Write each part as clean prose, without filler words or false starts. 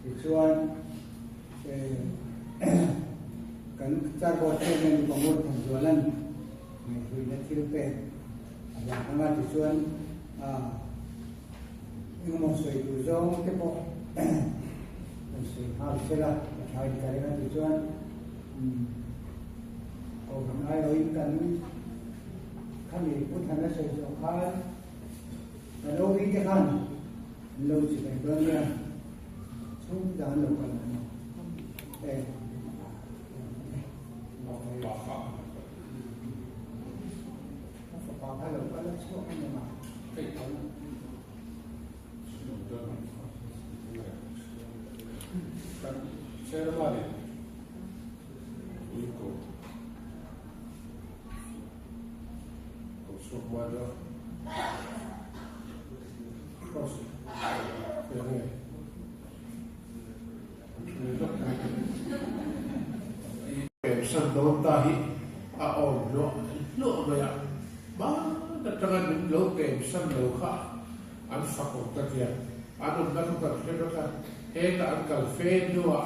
thì chuan kan char bo chen ko mo thang chuan mai hui na thil pe ya anga ti chuan nhưng mà sợi từ do cái bộ sợi hào sẽ là thay cái này thì cho còn ai rồi cần khăn gì cũng thành ra sợi dòng khăn là đâu đi cái khăn lâu chỉ phải đơn nha xuống ra lâu còn đây bỏ cái lâu cái lâu xuống cái mà cái Saya balik, ikut, kosong mana, kosong, ini, pesan don tahi, lo banyak, mana tangan lo pesan lo kah, anfakot dia, anu nak kita هيك أنكل فين دوا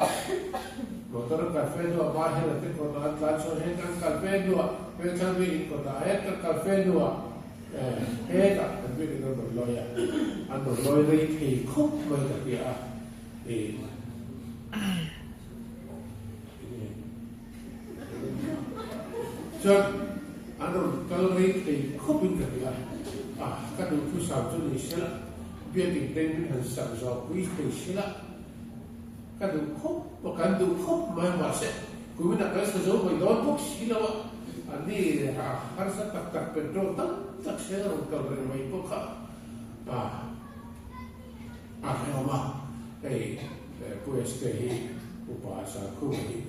موتر أنكل فين دوا باهر تكون أنكل شو هيك أنكل فين دوا بيتكلم بيجي كذا هيك أنكل فين دوا هيك بيجي نقول لويا أنو لويا ريكي كم ما يتبيع جد أنو كل ريكي كم يتبيع كده توصل توني شلا بيجي تين هنسا زاو ويجي شلا kan du kop mai ma se ku mina ka sa zo mai don box hila wa ani har sa tak petrol tak se ro ka re mai po kha ha ma ei ku este hi upa sa ku hi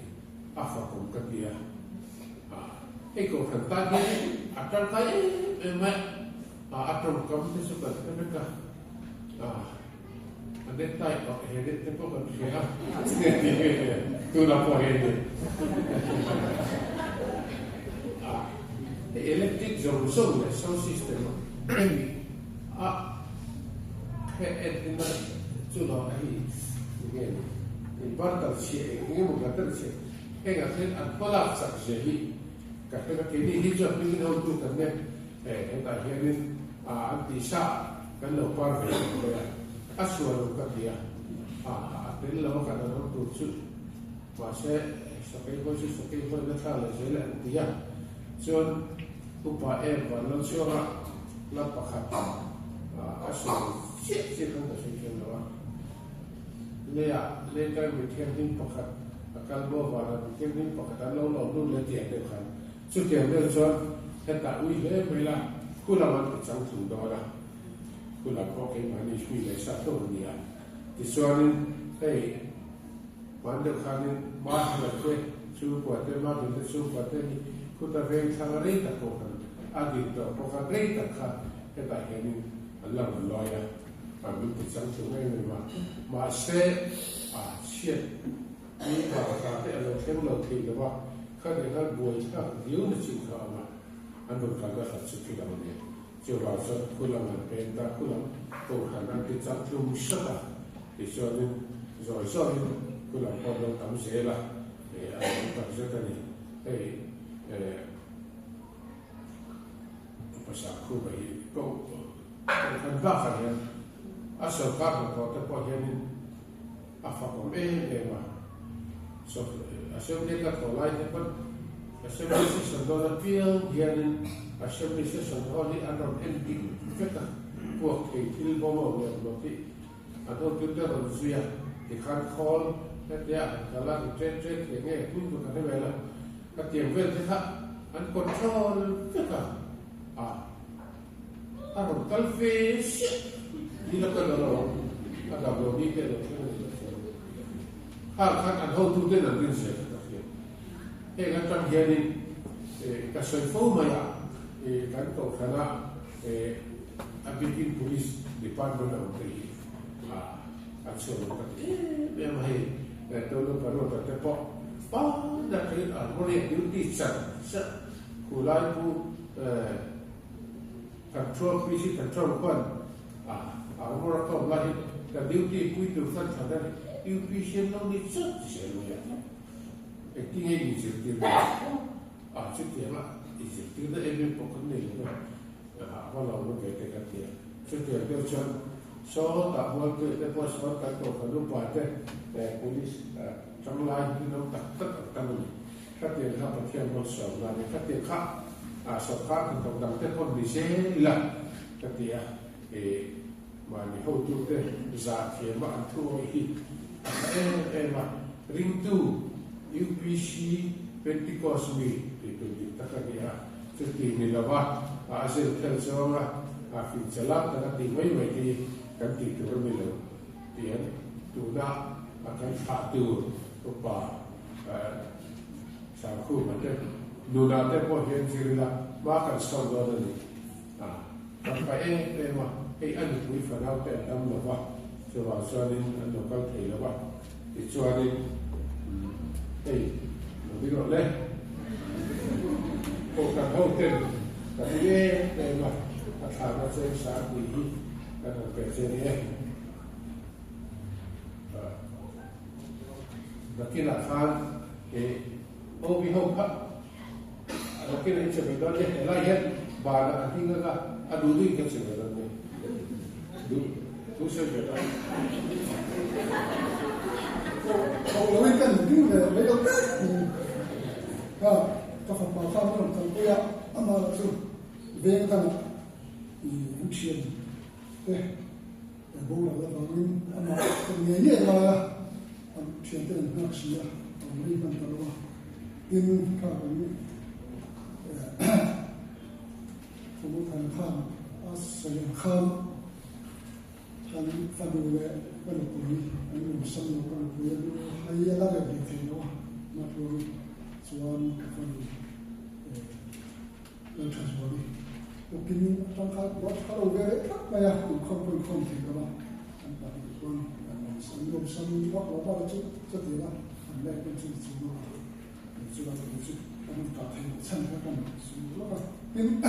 afa kum ka dia ei ko kan ta ni atal kai ma atom kam se ka ka Ada type of headed tempo kan siapa? Tu lapor headed. The electric zone sound system. Headed tu lah ini. Ini barter sih, ini bukan terus. Enggak kan apalah saksi. Kata kini hijau ini untuk kerana entah ini anti sah kan lapor headed. Asal dia, apel lawan kadang tu masa sekai pun nak kalah je dia, so upah balan siapa lapakat, asal cik kan tak sekian lawan, lekan berkian ni pakat, akal bawa berkian ni pakat, lalu dia kan, so dia so kita uih bela, kulawan kecang tu dah. Kula kau ke mana sih le satu dia. Disuarin mana kanin mahal tu, suku tu mahal tu suku tu ni. Kuda veng sangat tak kokan. Agi tu kokan tak kan. Kita ini Allah meloya. Kami pisang sungai ni masih siat. Ni kalau kata Allah kemlau tiada bah. Kadang buat dia ni cikgu ama. Anu kagak satu kita ni. Coba kulangan penta kulang Tuhan nanti cantum syabah disuruh zorin kulang pada kamu sela apa sahaja ni pasaku bayi kau kan bahkan ya asal kau tempat yang apa kau mah so asal dia kau lain tempat asal dia sedang pil dia Asal bisa sendiri anak ending kita buat kecil bawa dia berarti atau kita berusia ikan kol dia kalau cek yang pun bukan bela ketiak bel kita an kontrol kita anak kalfis tidak kalau ada bodi kita kan an hau tu dia nanti saya kan macam jadi kasih forma ya kan kau kena bikin polis department of the action memang tolong baru tertepok pada kali armoni duty kulai pu control visi control pun armor kau lagi cái điều gì quy tụ phân thành ra yêu quý xin nó đi rất dễ luôn vậy cái kinh nghiệm gì thì trước tiên là gì thì nó em biết có vấn đề nữa có lòng nó về cái tiền trước tiên tiêu chuẩn số tạo mối tự để có số cái tổ cái lúc bài thế để police trong line nó tập tất cả các các tiền khác một thiên một số là các tiền khác số khác thì cộng đồng thế con bị dễ là các tiền mà mình hậu tu thế giả thì mà ăn thua thì em mà ring tu UPC Pentecost week thì tụi mình tất cả những trước tiên là vào sẽ theo số phi sẽ lắp tất cả những mấy thì cái gì tụi nó mình làm tiền tụi nó cái phá từ tụi bà sao khu mà thế nụ nào thế có hiện gì là ba cái sau đó là còn phải em mà cái anh cũng phải đào tạo đam là vậy cho nên anh nó có thể là vậy thì cho nên nó biết rồi lên cuộc gặp hậu tiền cái gì đây mà thằng nó sẽ sáng đi cái nó phải chơi đi đó kia là phan cái ô vi hậu khác đó kia là chuyện đó để lại hết và là khi người ta đủ đi cái chuyện đó này đủ sự việc đó còn là cái cái về mấy cái cho phòng bảo phan nó còn cái mà là sự về cái thì cũng chuyện đấy bố là mình mà cái nghề là chuyện tiền nó chỉ là mình cần phải lo tin cả cái phụ nữ thành khám sử dụng khám thành phần về cái lúc này anh muốn xem nó còn cái hay là cái gì thế nào mà rồi soan phần làm sao rồi ok trong các what các đầu về các này cũng không thì các bạn anh ta cũng xem what nó bao nhiêu chút thì là anh lại cũng chỉ nó chỉ là cái gì anh ta thấy xem các bạn nó là nhưng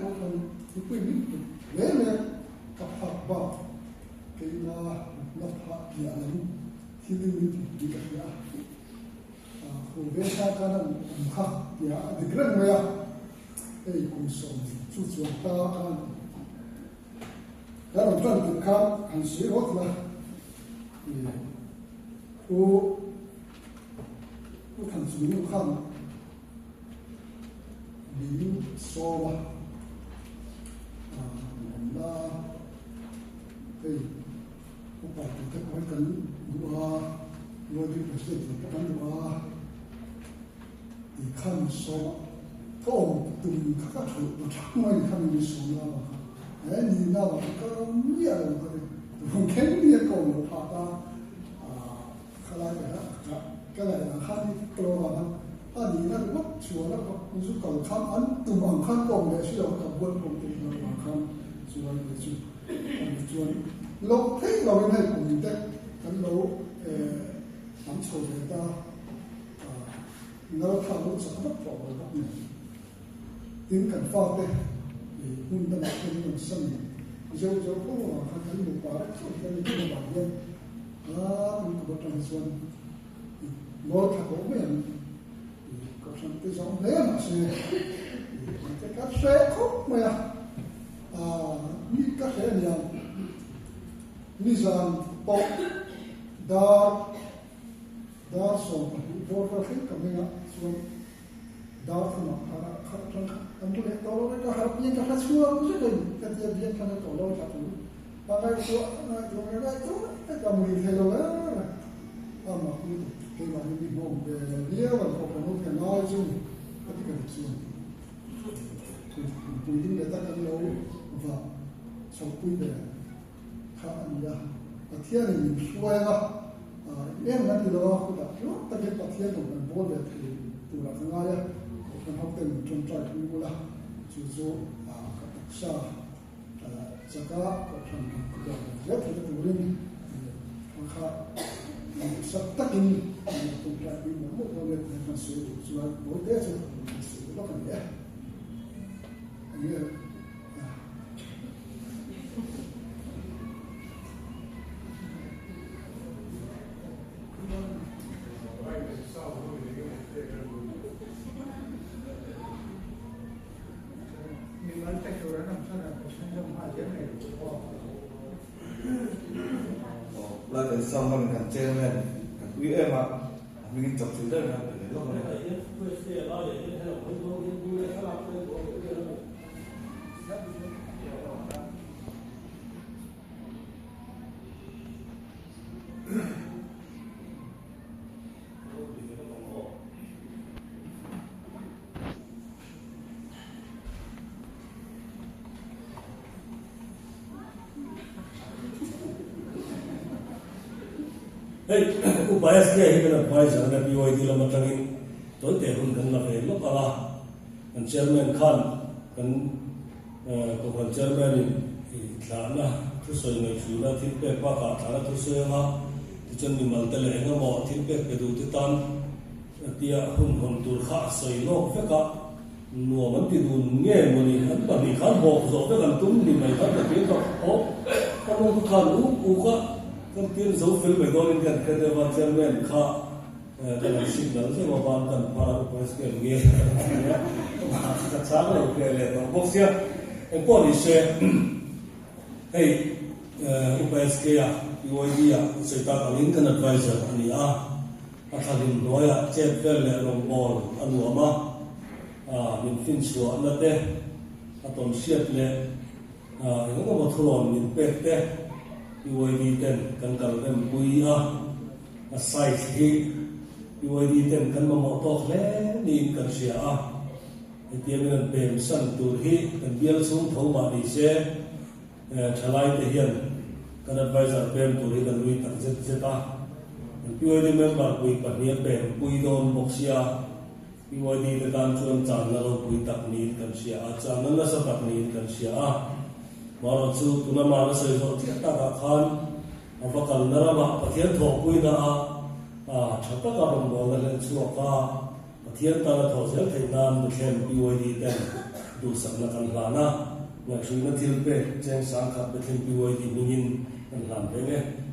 có phần cái quy định đấy là các học bảo cái là nó học gì anh khi đi cái gì hồ về sao cái là khác gì thì cái này ấy cũng sống chút chút ta cái làm cho người khác hành xử tốt là cô hành xử như khác bị so là cái cô bảo cái quan cần đua đua đi cái gì cái quan đua thì khăn so 또 그 각각 정말 하는 소리가 아니 나와 그 미야로 그 굉장히 거 하다 칼라가 cái 한이 들어가면 아니 나는 뭐 주어라 무슨 거 감안 두번 칸고 내 시험 가본 공부는 칸 주어는 주어는 로 테이블 해 보는데 그로 안 쳐내다 nó thao nó sẽ rất rõ ràng tiếng cảnh pha đây thì hôn tâm trên mình sân dấu dấu có một cái một quả không cái này bản nhân mình có trong xuân nó thật có miệng có trong cái giống đấy mà xe cái cá xe không mà như cá xe nhiều như rằng bọc dar som bor ka khik kamena so dar thuma ara khatran amule tolo ka harapin ka khasua muse ka dia dia kana tolo ka tu pakai so na jo ga to ka muli thelo ama ku ke ma ni mo be dia wa ko ko ka na ju ka ti ka su ku ni ta ka lo va so ku be ka anda ka tia ni suwa ga em là từ đó cũng đã lúc ta biết bác sĩ cũng là bố về thì từ là cái ngay cũng học thêm trong trại cũng là chú số các bác sĩ tất cả các thằng cũng là rất là tụi mình họ sắp tất nhiên trong trại cũng một vấn đề là sự là bố tế cho sự đó cần nhé là cái xong mình cần chơi men quý em ạ mình chọc chủ đơn là để lúc này Hey, upaya sekali kita upaya jangan BYD di dalam matangin, tu tehun kan lah lo kala, kan chairman kan bukan chairman ini, lana terus orang jual tipe pakar, lana terus orang tu ni malta leheng mau tipe pedu titan, dia hun turkha soino, feka nuaman tidur nge moni, bagi kan bawa zote kan tum ni mai kan tapi tu, kan kan uka kan tin dấu film này tôi cần cái điều quan trọng là cái là sinh lớn sẽ mà bạn cần para upaya cái nghe mà chắc chắn là cái là nó bốc xia em có đi xe hey upaya cái à BYD à sẽ ta có link advisor anh à thằng nói à chết về là lòng bò anh nói mà mình fin sửa nó thế tôm xiết lệ những cái mà thua mình bẹt thế BYD ten kan kal kan bui a size hi BYD ten kan mo to le ni kan sia tiam nan pem san tur hi kan bial sum thau ma ni se thalai te hian kan advisor pem tur hi kan lui tak zet BYD member bui pa ni pem bui don boxia BYD te kan chuan chan na lo bui tak ni kan sia chan na sa tak ni kan sia malah tu tuna malah saya so tiada takkan apa kalau nama patian thopui na chata karam bola len suaka patian tala thosel thainan mukhen BYD ten du sakna kan lana nak suina tilpe cheng sangkha bethin BYD mingin kan lam penge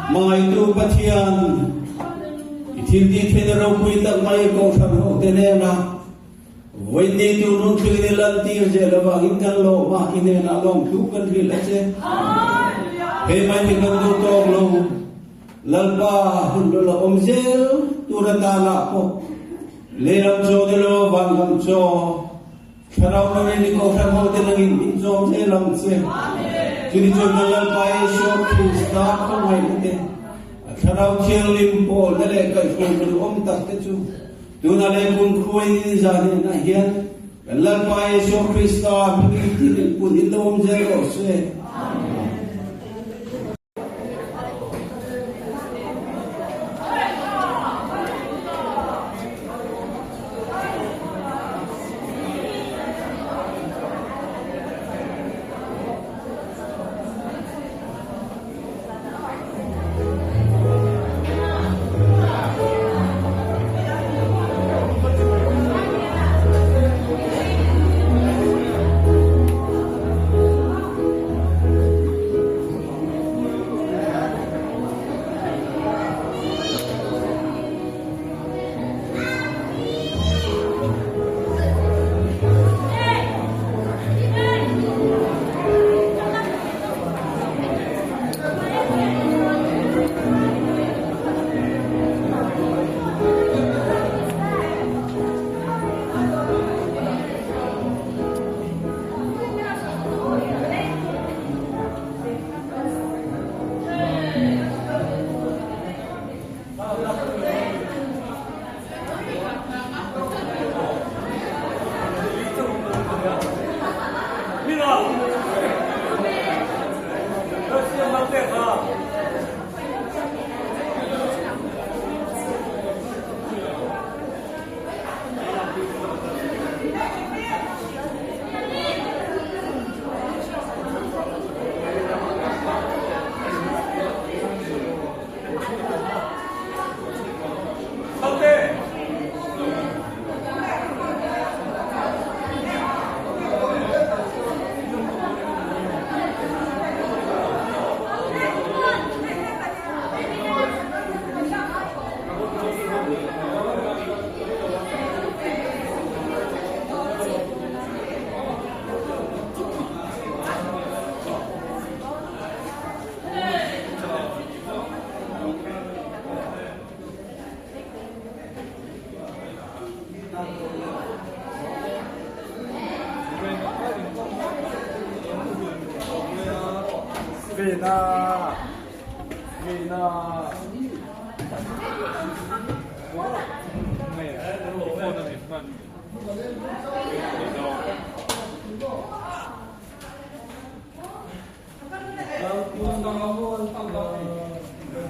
mga ito patiyan itildi tenero kuitak may kongsan ho tenena Wende tu nun kini lantir je lama inkan lo ma ini na long tu kan hil aje. Hei mai inkan tu tong lo lalpa hundu la omzel tu ratana ko. Leram jo de lo van lam jo. Karau na ni ko kan ho de langin in jo je lam se. Kini jo na lalpa e sho Krista ko mai te. Karau kiel lim po dale kai ko om tak te chu. Tuna le kun khuai zani na hian Allah pa Yesu Krista bigiti pun ilom zero se Vina.